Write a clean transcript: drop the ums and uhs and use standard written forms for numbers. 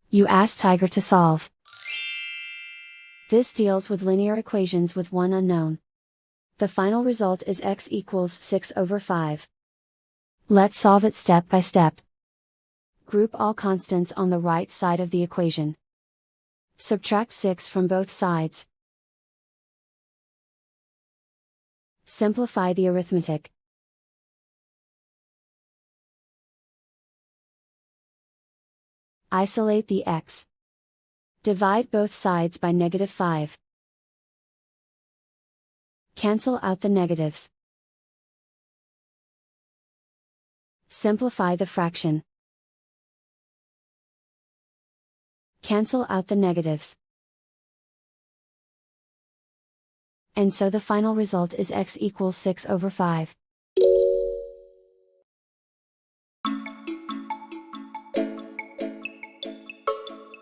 You ask Tiger to solve. This deals with linear equations with one unknown. The final result is x equals 6/5. Let's solve it step by step. Group all constants on the right side of the equation. Subtract 6 from both sides. Simplify the arithmetic. Isolate the x. Divide both sides by -5. Cancel out the negatives. Simplify the fraction. Cancel out the negatives. And so the final result is x equals 6/5.